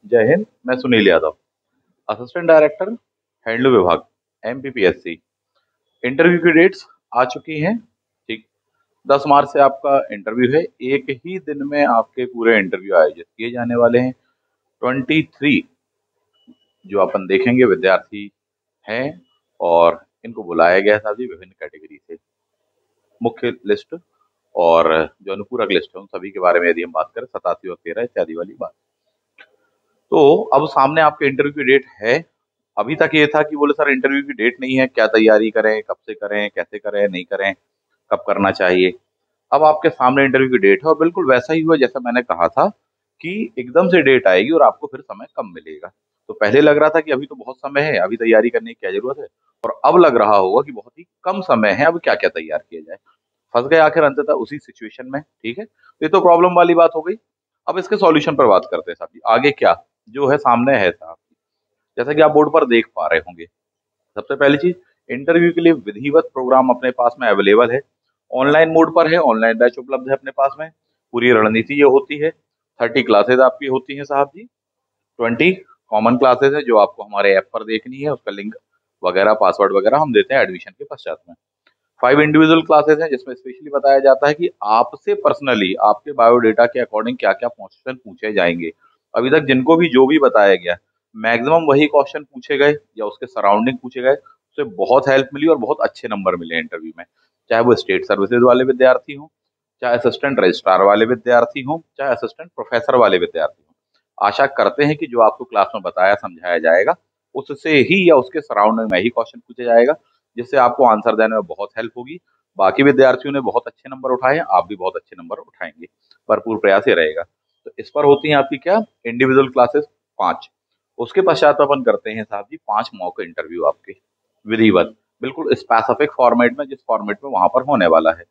जय हिंद। मैं Sunil Yadav, assistant director, handloom विभाग, एमपीपीएससी। इंटरव्यू की डेट्स आ चुकी हैं। ठीक, 10 मार्च से आपका इंटरव्यू है। एक ही दिन में आपके पूरे इंटरव्यू आयोजित किए जाने वाले हैं। 23 जो अपन देखेंगे विद्यार्थी हैं, और इनको बुलाया गया था जी विभिन्न कैटेगरी से। मुख्य लिस्ट और जो अनुपूरक लिस्ट है उन सभी के बारे में यदि हम बात करें, 87 और 13 इत्यादि वाली बात। तो अब सामने आपके इंटरव्यू की डेट है। अभी तक ये था कि बोले सर इंटरव्यू की डेट नहीं है, क्या तैयारी करें, कब से करें, कैसे करें, नहीं करें, कब करना चाहिए। अब आपके सामने इंटरव्यू की डेट है और बिल्कुल वैसा ही हुआ जैसा मैंने कहा था कि एकदम से डेट आएगी और आपको फिर समय कम मिलेगा। तो पहले लग रहा था कि अभी तो बहुत समय है, अभी तैयारी करने की क्या जरूरत है, और अब लग रहा होगा कि बहुत ही कम समय है, अब क्या क्या तैयार किया जाए। फंस गए आखिर अंततः उसी सिचुएशन में। ठीक है, तो ये तो प्रॉब्लम वाली बात हो गई। अब इसके सॉल्यूशन पर बात करते हैं साहब जी। आगे क्या जो है सामने है साहब, जैसा कि आप बोर्ड पर देख पा रहे होंगे। सबसे पहली चीज, इंटरव्यू के लिए विधिवत प्रोग्राम अपने पास में अवेलेबल है। ऑनलाइन मोड पर है, ऑनलाइन बैच उपलब्ध है अपने पास में। पूरी रणनीति ये होती है, 30 क्लासेज आपकी होती हैं साहब जी। 20 कॉमन क्लासेज है जो आपको हमारे ऐप पर देखनी है, उसका लिंक वगैरह पासवर्ड वगैरह हम देते हैं एडमिशन के पश्चात में। 5 इंडिविजुअल क्लासेस हैं जिसमें स्पेशली बताया जाता है कि आपसे पर्सनली आपके बायोडेटा के अकॉर्डिंग क्या क्या क्वेश्चन पूछे जाएंगे। अभी तक जिनको भी जो भी बताया गया, मैक्सिमम वही क्वेश्चन पूछे गए या उसके सराउंडिंग पूछे गए। उससे बहुत हेल्प मिली और बहुत अच्छे नंबर मिले इंटरव्यू में। चाहे वो स्टेट सर्विसेज वाले विद्यार्थी हों, चाहे असिस्टेंट रजिस्ट्रार वाले विद्यार्थी हों, चाहे असिस्टेंट प्रोफेसर वाले विद्यार्थी हों। आशा करते हैं कि जो आपको क्लास में बताया समझाया जाएगा उससे ही या उसके सराउंडिंग में ही क्वेश्चन पूछे जाएगा, जिससे आपको आंसर देने में बहुत हेल्प होगी। बाकी विद्यार्थियों ने बहुत अच्छे नंबर उठाए हैं, आप भी बहुत अच्छे नंबर उठाएंगे। भरपूर प्रयास ही रहेगा। तो इस पर होती हैं आपकी क्या, इंडिविजुअल क्लासेस 5। उसके पश्चात अपन करते हैं साहब जी 5 मॉक इंटरव्यू आपके विधिवत, बिल्कुल स्पेसिफिक फॉर्मेट में, जिस फॉर्मेट में वहां पर होने वाला है।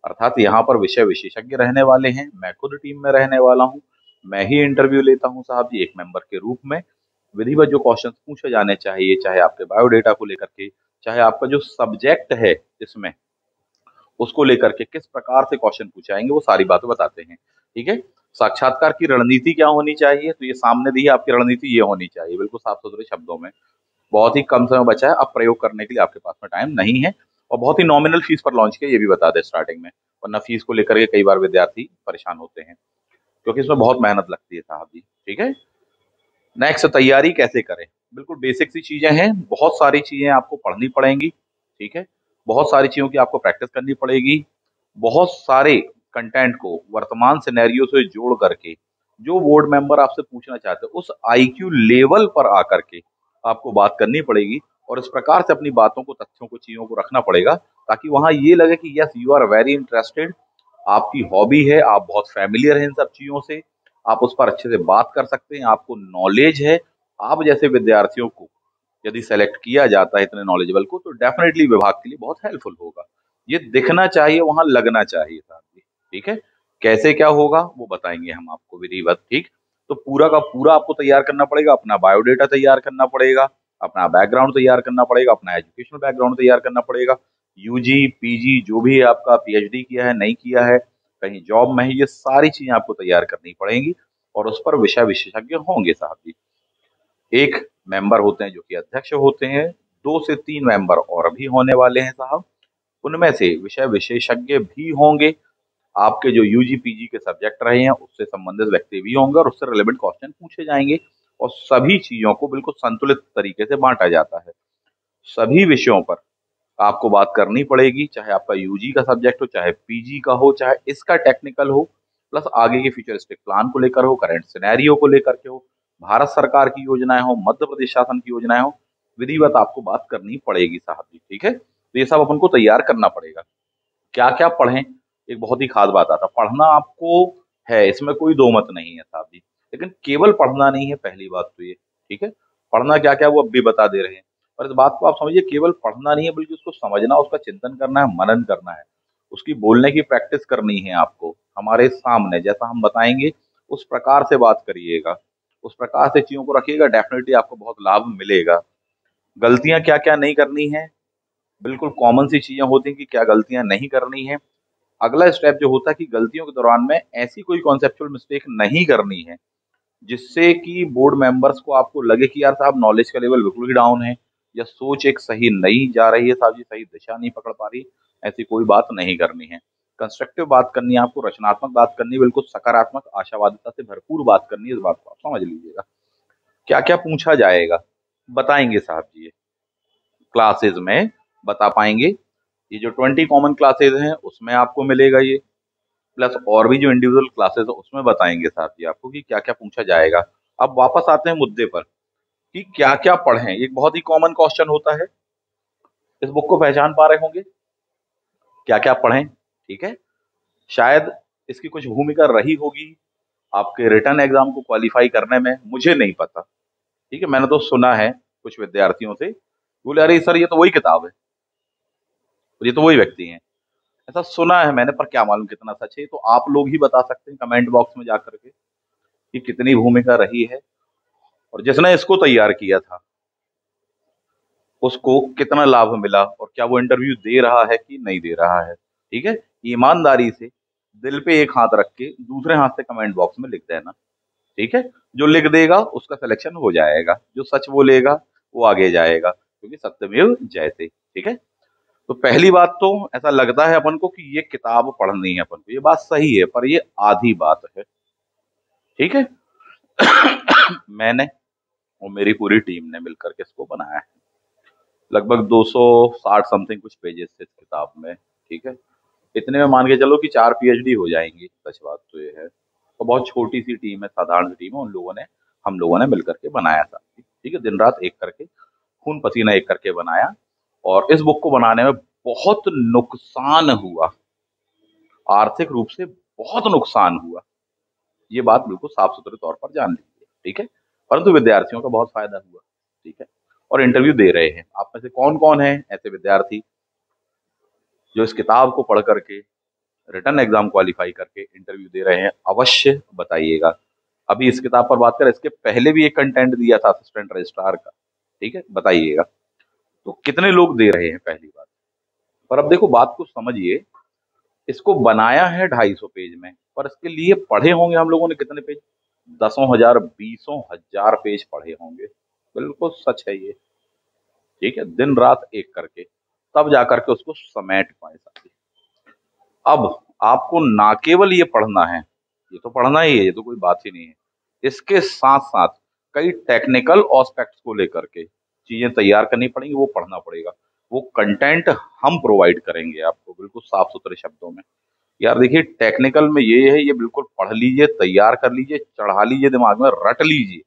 अर्थात यहाँ पर विषय विशेषज्ञ रहने वाले हैं, मैं खुद टीम में रहने वाला हूँ। मैं ही इंटरव्यू लेता हूँ साहब जी एक मेंबर के रूप में। विधिवत जो क्वेश्चन पूछे जाने चाहिए, चाहे आपके बायोडेटा को लेकर के, चाहे आपका जो सब्जेक्ट है इसमें उसको लेकर के किस प्रकार से क्वेश्चन पूछे जाएंगे, वो सारी बातें बताते हैं। ठीक है, साक्षात्कार की रणनीति क्या होनी चाहिए, तो ये सामने दी है आपकी रणनीति, ये होनी चाहिए बिल्कुल साफ सुथरे शब्दों में। बहुत ही कम समय बचा है, अब प्रयोग करने के लिए आपके पास में टाइम नहीं है। और बहुत ही नॉमिनल फीस पर लॉन्च किया, ये भी बता दें स्टार्टिंग में, वरना फीस को लेकर के कई बार विद्यार्थी परेशान होते हैं, क्योंकि इसमें बहुत मेहनत लगती है साहब जी। ठीक है, नेक्स्ट, तैयारी कैसे करें। बिल्कुल बेसिक सी चीजें हैं, बहुत सारी चीजें आपको पढ़नी पड़ेंगी। ठीक है, बहुत सारी चीजों की आपको प्रैक्टिस करनी पड़ेगी। बहुत सारे कंटेंट को वर्तमान सिनेरियो से जोड़ करके जो बोर्ड मेंबर आपसे पूछना चाहते हैं उस आईक्यू लेवल पर आकर के आपको बात करनी पड़ेगी। और इस प्रकार से अपनी बातों को, तथ्यों को, चीजों को रखना पड़ेगा ताकि वहां ये लगे कि yes you are very interested, आपकी हॉबी है, आप बहुत फैमिलियर हैं इन सब चीजों से, आप उस पर अच्छे से बात कर सकते हैं, आपको नॉलेज है। आप जैसे विद्यार्थियों को यदि सेलेक्ट किया जाता है इतने नॉलेजेबल को, तो डेफिनेटली विभाग के लिए बहुत हेल्पफुल होगा। ये दिखना चाहिए, वहां लगना चाहिए साथ में। ठीक है, कैसे क्या होगा वो बताएंगे हम आपको विधिवत। ठीक, तो पूरा का पूरा आपको तैयार करना पड़ेगा, अपना बायोडेटा तैयार करना पड़ेगा, अपना बैकग्राउंड तैयार करना पड़ेगा, अपना एजुकेशनल बैकग्राउंड तैयार करना पड़ेगा। यूजी पीजी जो भी आपका पीएचडी किया है नहीं किया है, कहीं जॉब में है, ये सारी चीजें आपको तैयार करनी पड़ेंगी। और उस पर विषय विशेषज्ञ होंगे साहब जी। एक मेंबर होते हैं जो कि अध्यक्ष होते हैं, 2 से 3 मेंबर और भी होने वाले हैं साहब। उनमें से विषय विशेषज्ञ भी होंगे, आपके जो यूजी पीजी के सब्जेक्ट रहे हैं उससे संबंधित व्यक्ति भी होंगे, और उससे रिलेवेंट क्वेश्चन पूछे जाएंगे। और सभी चीजों को बिल्कुल संतुलित तरीके से बांटा जाता है। सभी विषयों पर आपको बात करनी पड़ेगी, चाहे आपका यूजी का सब्जेक्ट हो, चाहे पीजी का हो, चाहे इसका टेक्निकल हो, प्लस आगे के फ्यूचरिस्टिक प्लान को लेकर हो, करंट सिनेरियो को लेकर के हो, भारत सरकार की योजनाएं हो, मध्य प्रदेश शासन की योजनाएं हो, विधिवत आपको बात करनी पड़ेगी साहब जी। ठीक है, तो ये सब अपन को तैयार करना पड़ेगा। क्या क्या पढ़ें, एक बहुत ही खास बात आता, पढ़ना आपको है, इसमें कोई दो मत नहीं है साहब जी, लेकिन केवल पढ़ना नहीं है, पहली बात तो ये। ठीक है, पढ़ना क्या क्या वो अब भी बता दे रहे हैं। और इस बात को आप समझिए, केवल पढ़ना नहीं है बल्कि उसको समझना, उसका चिंतन करना है, मनन करना है, उसकी बोलने की प्रैक्टिस करनी है आपको। हमारे सामने जैसा हम बताएंगे उस प्रकार से बात करिएगा, उस प्रकार से चीजों को रखिएगा, डेफिनेटली आपको बहुत लाभ मिलेगा। गलतियां क्या क्या नहीं करनी है, बिल्कुल कॉमन सी चीजें होती हैं कि क्या गलतियां नहीं करनी है। अगला स्टेप जो होता है कि गलतियों के दौरान में ऐसी कोई कॉन्सेप्चुअल मिस्टेक नहीं करनी है जिससे कि बोर्ड मेंबर्स को आपको लगे कि यार साहब नॉलेज का लेवल बिल्कुल ही डाउन है, या सोच एक सही नहीं जा रही है साहब जी, सही दिशा नहीं पकड़ पा रही। ऐसी कोई बात नहीं करनी है। कंस्ट्रक्टिव बात करनी है आपको, रचनात्मक बात करनी है, बिल्कुल सकारात्मक आशावादिता से भरपूर बात करनी है। इस बात को आप समझ लीजिएगा। क्या क्या पूछा जाएगा बताएंगे साहब जी, ये क्लासेज में बता पाएंगे। ये जो 20 कॉमन क्लासेज हैं उसमें आपको मिलेगा ये, प्लस और भी जो इंडिविजुअल क्लासेस है उसमें बताएंगे साहब जी आपको कि क्या क्या पूछा जाएगा। अब वापस आते हैं मुद्दे पर कि क्या क्या पढ़ें। एक बहुत ही कॉमन क्वेश्चन होता है, इस बुक को पहचान पा रहे होंगे, क्या क्या पढ़ें। ठीक है, शायद इसकी कुछ भूमिका रही होगी आपके रिटर्न एग्जाम को क्वालिफाई करने में, मुझे नहीं पता। ठीक है, मैंने तो सुना है कुछ विद्यार्थियों से, बोले अरे सर ये तो वही किताब है, ये तो वही व्यक्ति हैं। ऐसा सुना है मैंने, पर क्या मालूम कितना सच है। तो आप लोग ही बता सकते हैं कमेंट बॉक्स में जाकर के कि कितनी भूमिका रही है, और जिसने इसको तैयार किया था उसको कितना लाभ मिला, और क्या वो इंटरव्यू दे रहा है कि नहीं दे रहा है। ठीक है, ईमानदारी से दिल पे एक हाथ रख के दूसरे हाथ से कमेंट बॉक्स में लिख देना। ठीक है, जो लिख देगा उसका सिलेक्शन हो जाएगा, जो सच बोलेगा वो आगे जाएगा, क्योंकि सत्यमेव जयते। ठीक है, तो पहली बात तो ऐसा लगता है अपन को कि ये किताब पढ़नी है अपन को, ये बात सही है, पर ये आधी बात है। ठीक है, मैंने और मेरी पूरी टीम ने मिलकर के इसको बनाया है। लगभग 260 समथिंग कुछ पेजेस थे इस किताब में। ठीक है, इतने में मान के चलो कि 4 पीएचडी हो जाएंगी, सच बात तो ये है। और बहुत छोटी सी टीम है, साधारण सी टीम है, उन लोगों ने, हम लोगों ने मिलकर के बनाया था। ठीक है, दिन रात एक करके, खून पसीना एक करके बनाया। और इस बुक को बनाने में बहुत नुकसान हुआ, आर्थिक रूप से बहुत नुकसान हुआ, ये बात बिल्कुल साफ सुथरे तौर पर जान लीजिए। ठीक है, परंतु विद्यार्थियों का बहुत फायदा हुआ। ठीक है, और इंटरव्यू दे रहे हैं। आप में से कौन कौन है ऐसे विद्यार्थी जो इस किताब को पढ़ करके रिटर्न एग्जाम क्वालिफाई करके इंटरव्यू दे रहे हैं, अवश्य बताइएगा। अभी इस किताब पर बात करें, इसके पहले भी एक कंटेंट दिया था असिस्टेंट रजिस्ट्रार का। ठीक है, बताइएगा तो कितने लोग दे रहे हैं, पहली बात। पर अब देखो बात को समझिए, इसको बनाया है 250 पेज में, पर इसके लिए पढ़े होंगे हम लोगों ने कितने पेज? दसों हजार, बीसों हजार पेज पढ़े होंगे। बिल्कुल सच है ये। ठीक है, दिन रात एक करके, तब जाकर के उसको समेट पाए साथी। अब आपको ना केवल ये पढ़ना है, ये तो पढ़ना ही है, ये तो कोई बात ही नहीं है। इसके साथ साथ कई टेक्निकल एस्पेक्ट्स को लेकर के चीजें तैयार करनी पड़ेंगी, वो पढ़ना पड़ेगा। वो कंटेंट हम प्रोवाइड करेंगे आपको बिल्कुल साफ सुथरे शब्दों में। यार देखिए, टेक्निकल में ये है, ये बिल्कुल पढ़ लीजिए, तैयार कर लीजिए, चढ़ा लीजिए, दिमाग में रट लीजिए,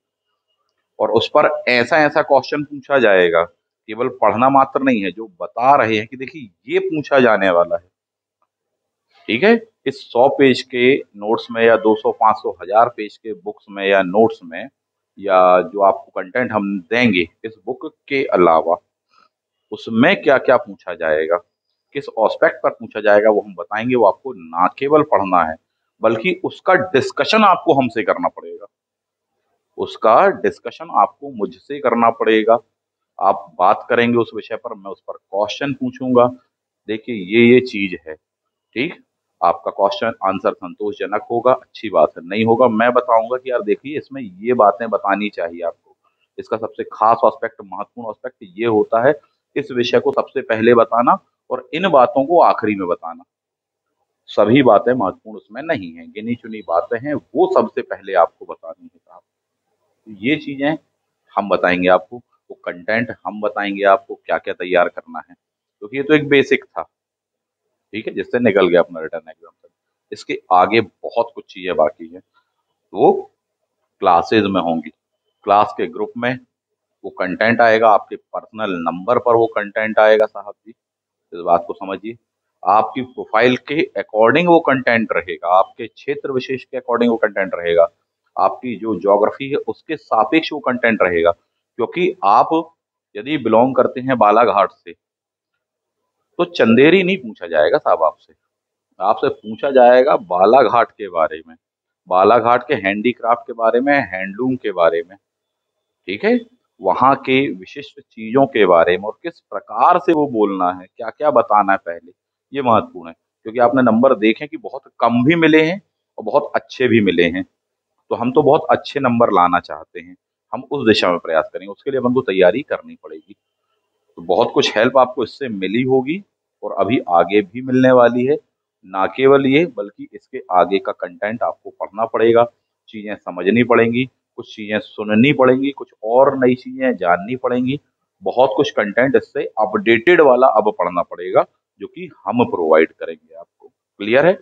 और उस पर ऐसा ऐसा क्वेश्चन पूछा जाएगा। केवल पढ़ना मात्र नहीं है, जो बता रहे हैं कि देखिए ये पूछा जाने वाला है। ठीक है, इस 100 पेज के नोट्स में, या 200, 500, 1000 पेज के बुक्स में या नोट्स में, या जो आपको कंटेंट हम देंगे इस बुक के अलावा, उसमें क्या क्या पूछा जाएगा, किस एस्पेक्ट पर पूछा जाएगा, वो हम बताएंगे। वो आपको ना केवल पढ़ना है, बल्कि उसका डिस्कशन आपको हमसे करना पड़ेगा। उसका डिस्कशन आपको मुझसे करना पड़ेगा। आप बात करेंगे उस विषय पर, मैं उस पर क्वेश्चन पूछूंगा, देखिए ये चीज है। ठीक, आपका क्वेश्चन आंसर संतोषजनक होगा, अच्छी बात है, नहीं होगा मैं बताऊंगा कि यार देखिए इसमें ये बातें बतानी चाहिए आपको, इसका सबसे खास एस्पेक्ट, महत्वपूर्ण एस्पेक्ट ये होता है, इस विषय को सबसे पहले बताना और इन बातों को आखिरी में बताना। सभी बातें महत्वपूर्ण उसमें नहीं है, गिनी चुनी बातें हैं, वो सबसे पहले आपको बतानी है साहब। तो ये चीजें हम बताएंगे आपको, वो कंटेंट हम बताएंगे आपको क्या क्या तैयार करना है, क्योंकि ये तो एक बेसिक था। ठीक है, जिससे निकल गया अपना रिटर्न एग्जाम तक। इसके आगे बहुत कुछ चीजें बाकी है, वो क्लासेज में होंगी। क्लास के ग्रुप में वो कंटेंट आएगा, आपके पर्सनल नंबर पर वो कंटेंट आएगा साहब जी, इस बात को समझिए। आपकी प्रोफाइल के अकॉर्डिंग वो कंटेंट रहेगा, आपके क्षेत्र विशेष के अकॉर्डिंग वो कंटेंट रहेगा, आपकी जो ज्योग्राफी है उसके सापेक्ष वो कंटेंट रहेगा। क्योंकि आप यदि बिलोंग करते हैं बालाघाट से, तो चंदेरी नहीं पूछा जाएगा साहब आपसे, आपसे पूछा जाएगा बालाघाट के बारे में, बालाघाट के हैंडीक्राफ्ट के बारे में, हैंडलूम के बारे में। ठीक है, वहाँ के विशिष्ट चीजों के बारे में, और किस प्रकार से वो बोलना है, क्या क्या बताना है पहले, ये महत्वपूर्ण है। क्योंकि आपने नंबर देखे कि बहुत कम भी मिले हैं और बहुत अच्छे भी मिले हैं। तो हम तो बहुत अच्छे नंबर लाना चाहते हैं, हम उस दिशा में प्रयास करेंगे, उसके लिए अपन को तैयारी करनी पड़ेगी। तो बहुत कुछ हेल्प आपको इससे मिली होगी और अभी आगे भी मिलने वाली है। ना केवल ये, बल्कि इसके आगे का कंटेंट आपको पढ़ना पड़ेगा, चीजें समझनी पड़ेंगी, कुछ चीजें सुननी पड़ेंगी, कुछ और नई चीजें जाननी पड़ेंगी। बहुत कुछ कंटेंट इससे अपडेटेड वाला अब पढ़ना पड़ेगा, जो कि हम प्रोवाइड करेंगे आपको। क्लियर है?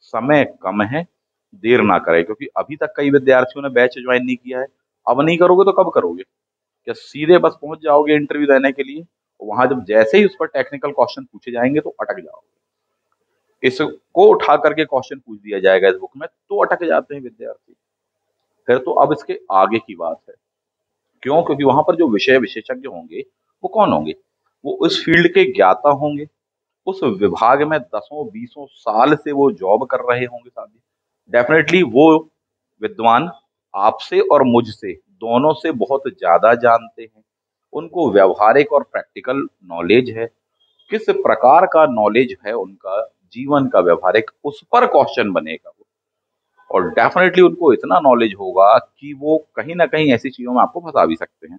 समय कम है, देर ना करें, क्योंकि अभी तक कई विद्यार्थियों ने बैच ज्वाइन नहीं किया है। अब नहीं करोगे तो कब करोगे? क्या सीधे बस पहुंच जाओगे इंटरव्यू देने के लिए, वहां जब जैसे ही उस पर टेक्निकल क्वेश्चन पूछे जाएंगे तो अटक जाओगे? इसको उठा करके क्वेश्चन पूछ दिया जाएगा इस बुक में तो अटक जाते हैं विद्यार्थी। फिर तो अब इसके आगे की बात है। क्यों? क्योंकि वहां पर जो विषय विशेषज्ञ होंगे वो कौन होंगे? वो उस फील्ड के ज्ञाता होंगे, उस विभाग में दसों बीसों साल से वो जॉब कर रहे होंगे साथी। डेफिनेटली वो विद्वान आपसे और मुझसे दोनों से बहुत ज्यादा जानते हैं। उनको व्यवहारिक और प्रैक्टिकल नॉलेज है। किस प्रकार का नॉलेज है उनका जीवन का व्यवहारिक, उस पर क्वेश्चन बनेगा। और डेफिनेटली उनको इतना नॉलेज होगा कि वो कहीं ना कहीं ऐसी चीजों में आपको फंसा भी सकते हैं।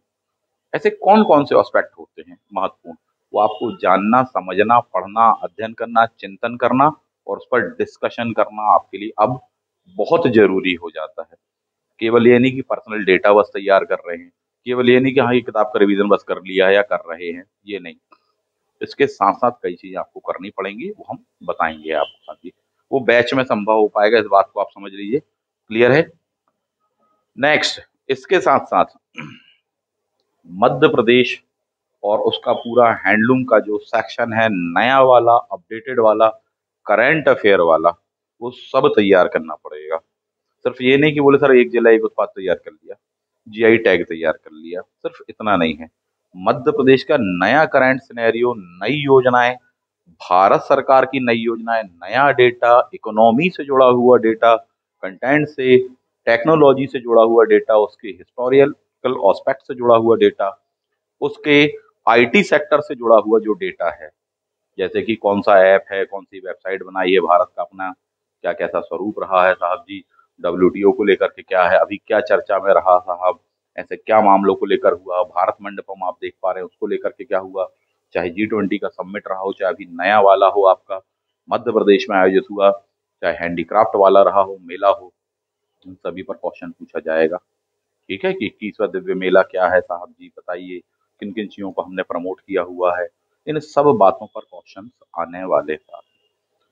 ऐसे कौन कौन से एस्पेक्ट होते हैं महत्वपूर्ण, वो आपको जानना, समझना, पढ़ना, अध्ययन करना, चिंतन करना और उस पर डिस्कशन करना आपके लिए अब बहुत जरूरी हो जाता है। केवल ये नहीं कि पर्सनल डेटा बस तैयार कर रहे हैं, केवल ये नहीं कि हाँ ये किताब का रिवीजन बस कर लिया है या कर रहे हैं, ये नहीं। इसके साथ साथ कई चीजें आपको करनी पड़ेंगी, वो हम बताएंगे आपको साथ ही। वो बैच में संभव हो पाएगा, इस बात को आप समझ लीजिए। क्लियर है? नेक्स्ट, इसके साथ साथ मध्य प्रदेश और उसका पूरा हैंडलूम का जो सेक्शन है, नया वाला, अपडेटेड वाला, करंट अफेयर वाला, वो सब तैयार करना पड़ेगा। सिर्फ ये नहीं कि बोले सर एक जिला एक उत्पाद तैयार कर लिया, जीआई टैग तैयार कर लिया, सिर्फ इतना नहीं है। मध्य प्रदेश का नया करंट सिनेरियो, नई योजनाएं, भारत सरकार की नई योजनाएं, नया डेटा, इकोनॉमी से जुड़ा हुआ डेटा, कंटेंट से, टेक्नोलॉजी से जुड़ा हुआ डेटा, उसके हिस्टोरिकल एस्पेक्ट से जुड़ा हुआ डेटा, उसके आईटी सेक्टर से जुड़ा हुआ जो डेटा है, जैसे कि कौन सा ऐप है, कौन सी वेबसाइट बनाई है भारत का अपना, क्या कैसा स्वरूप रहा है साहब जी, डब्ल्यूटीओ को लेकर के क्या है, अभी क्या चर्चा में रहा साहब, ऐसे क्या मामलों को लेकर हुआ, भारत मंडपम आप देख पा रहे हैं उसको लेकर के क्या हुआ, चाहे G20 का समिट रहा हो, चाहे अभी नया वाला हो आपका मध्य प्रदेश में आयोजित हुआ, चाहे हैंडीक्राफ्ट वाला रहा हो, मेला हो, इन सभी पर क्वेश्चन पूछा जाएगा। ठीक है कि 21वां दिव्य मेला क्या है साहब जी बताइए, किन किन चीजों को हमने प्रमोट किया हुआ है, इन सब बातों पर क्वेश्चन आने वाले हैं।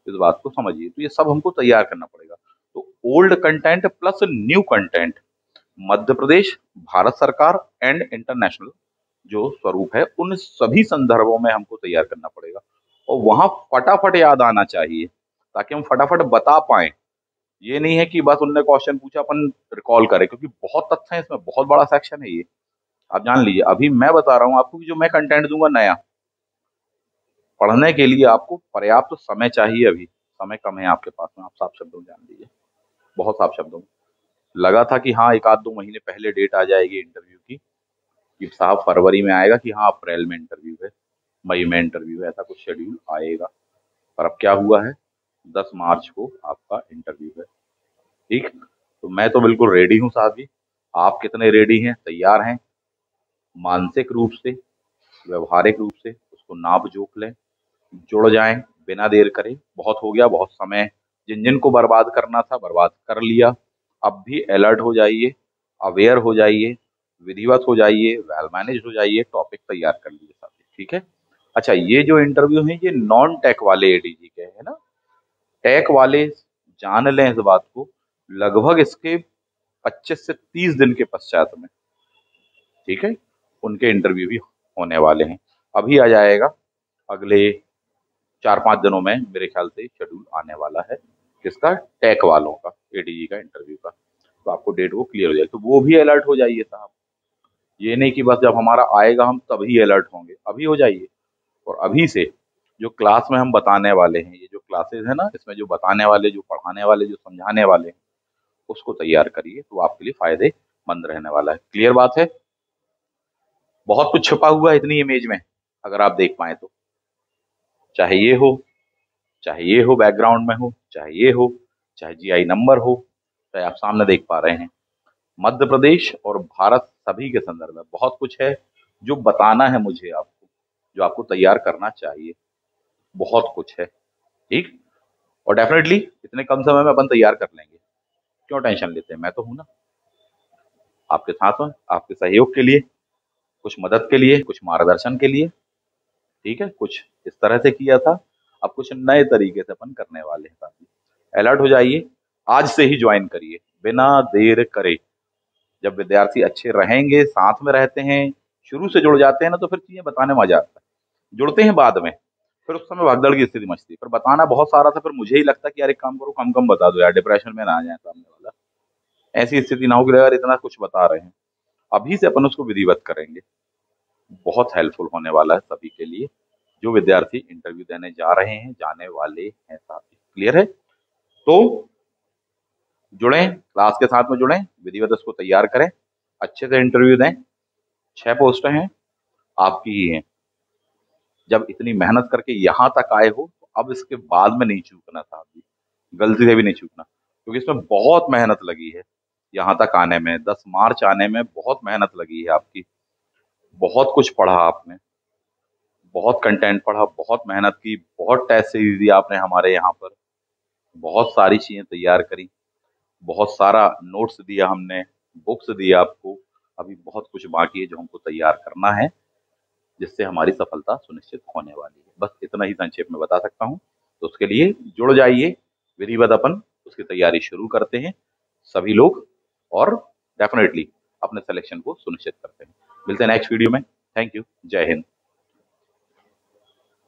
इस बात को समझिए, तो ये सब हमको तैयार करना पड़ेगा। तो old content plus new content, Madhya Pradesh, Bharat सरकार एंड इंटरनेशनल जो स्वरूप है, उन सभी संदर्भों में हमको तैयार करना पड़ेगा। और वहां फटाफट याद आना चाहिए, ताकि हम फटाफट बता पाए। ये नहीं है कि बस उनने क्वेश्चन पूछा अपन रिकॉल करें, क्योंकि बहुत तथ्य है इसमें, बहुत बड़ा सेक्शन है ये। आप जान लीजिए, अभी मैं बता रहा हूँ आपको कि जो मैं कंटेंट दूंगा नया, पढ़ने के लिए आपको पर्याप्त समय चाहिए। अभी समय कम है आपके पास में, आप साफ शब्दों में जान लीजिए, बहुत साफ शब्दों में। लगा था कि हाँ एक आध दो महीने पहले डेट आ जाएगी इंटरव्यू की, कि साहब फरवरी में आएगा, कि हाँ अप्रैल में इंटरव्यू है, मई में इंटरव्यू है, ऐसा कुछ शेड्यूल आएगा। पर अब क्या हुआ है, 10 मार्च को आपका इंटरव्यू है। ठीक, तो मैं तो बिल्कुल रेडी हूँ साहब जी। आप कितने रेडी हैं, तैयार हैं? मानसिक रूप से, व्यवहारिक रूप से उसको नाप जोख लें, जुड़ जाएं, बिना देर करे। बहुत हो गया, बहुत समय जिन जिन को बर्बाद करना था बर्बाद कर लिया। अब भी अलर्ट हो जाइए, अवेयर हो जाइए, विधिवत हो जाइए, वेल मैनेज हो जाइए, टॉपिक तैयार कर लीजिए साथी। ठीक है? अच्छा, ये जो इंटरव्यू है ये नॉन टेक वाले एडीजी के है ना। टेक वाले जान लें इस बात को, लगभग इसके 25 से 30 दिन के पश्चात में, ठीक है, उनके इंटरव्यू भी होने वाले हैं। अभी आ जाएगा, अगले 4-5 दिनों में मेरे ख्याल से शेड्यूल आने वाला है, किसका, टेक वालों का, एडीजी का इंटरव्यू का। तो आपको डेट वो क्लियर हो जाएगी, तो वो भी अलर्ट हो जाइए साहब। ये नहीं कि बस जब हमारा आएगा हम तभी अलर्ट होंगे, अभी हो जाइए। और अभी से जो क्लास में हम बताने वाले हैं, ये जो क्लासेस है ना, इसमें जो बताने वाले, जो पढ़ाने वाले, जो समझाने वाले हैं, उसको तैयार करिए, तो आपके लिए फायदेमंद रहने वाला है। क्लियर बात है? बहुत कुछ छुपा हुआ है इतनी इमेज में, अगर आप देख पाए तो। चाहे ये हो, चाहे ये हो बैकग्राउंड में हो, चाहे ये हो, चाहे जीआई नंबर हो, चाहे आप सामने देख पा रहे हैं, मध्य प्रदेश और भारत सभी के संदर्भ में बहुत कुछ है जो बताना है मुझे आपको, जो आपको तैयार करना चाहिए। बहुत कुछ है, ठीक। और डेफिनेटली इतने कम समय में अपन तैयार कर लेंगे। क्यों टेंशन लेते हैं, मैं तो हूं ना आपके साथ में, आपके सहयोग के लिए, कुछ मदद के लिए, कुछ मार्गदर्शन के लिए। ठीक है, कुछ इस तरह से किया था, अब कुछ नए तरीके से अपन करने वाले हैं साथी। अलर्ट हो जाइए, आज से ही ज्वाइन करिए, बिना देर करे। जब विद्यार्थी अच्छे रहेंगे, साथ में रहते हैं, शुरू से जुड़ जाते हैं ना, तो फिर चीजें बताने में मजा आता है। जुड़ते हैं बाद में, फिर उस समय भागदड़ की स्थिति मचती है, पर बताना बहुत सारा था, फिर मुझे ही लगता कि यार एक काम करो, कम कम बता दो यार, डिप्रेशन में ना आ जाए सामने वाला। ऐसी स्थिति ना हो कि यार इतना कुछ बता रहे हैं। अभी से अपन उसको विधिवत करेंगे, बहुत हेल्पफुल होने वाला है सभी के लिए जो विद्यार्थी इंटरव्यू देने जा रहे हैं, जाने वाले हैं साथी। क्लियर है? तो जुड़ें, क्लास के साथ में जुड़ें, विधिवत उसको तैयार करें, अच्छे से इंटरव्यू दें। 6 पोस्टें हैं, आपकी ही हैं। जब इतनी मेहनत करके यहाँ तक आए हो, तो अब इसके बाद में नहीं चूकना साहब, गलती से भी नहीं चूकना, क्योंकि इसमें बहुत मेहनत लगी है। यहाँ तक आने में, 10 मार्च आने में बहुत मेहनत लगी है आपकी। बहुत कुछ पढ़ा आपने, बहुत कंटेंट पढ़ा, बहुत मेहनत की, बहुत टेस्ट सीरीज दिया आपने हमारे यहाँ पर, बहुत सारी चीजें तैयार करी, बहुत सारा नोट्स दिया हमने, बुक्स दिया आपको। अभी बहुत कुछ बाकी है जो हमको तैयार करना है, जिससे हमारी सफलता सुनिश्चित होने वाली है। बस इतना ही संक्षेप में बता सकता हूँ। तो उसके लिए जुड़ जाइए, विधिवत अपन उसकी तैयारी शुरू करते हैं सभी लोग, और डेफिनेटली अपने सिलेक्शन को सुनिश्चित करते हैं। मिलते हैं नेक्स्ट वीडियो में। थैंक यू, जय हिंद।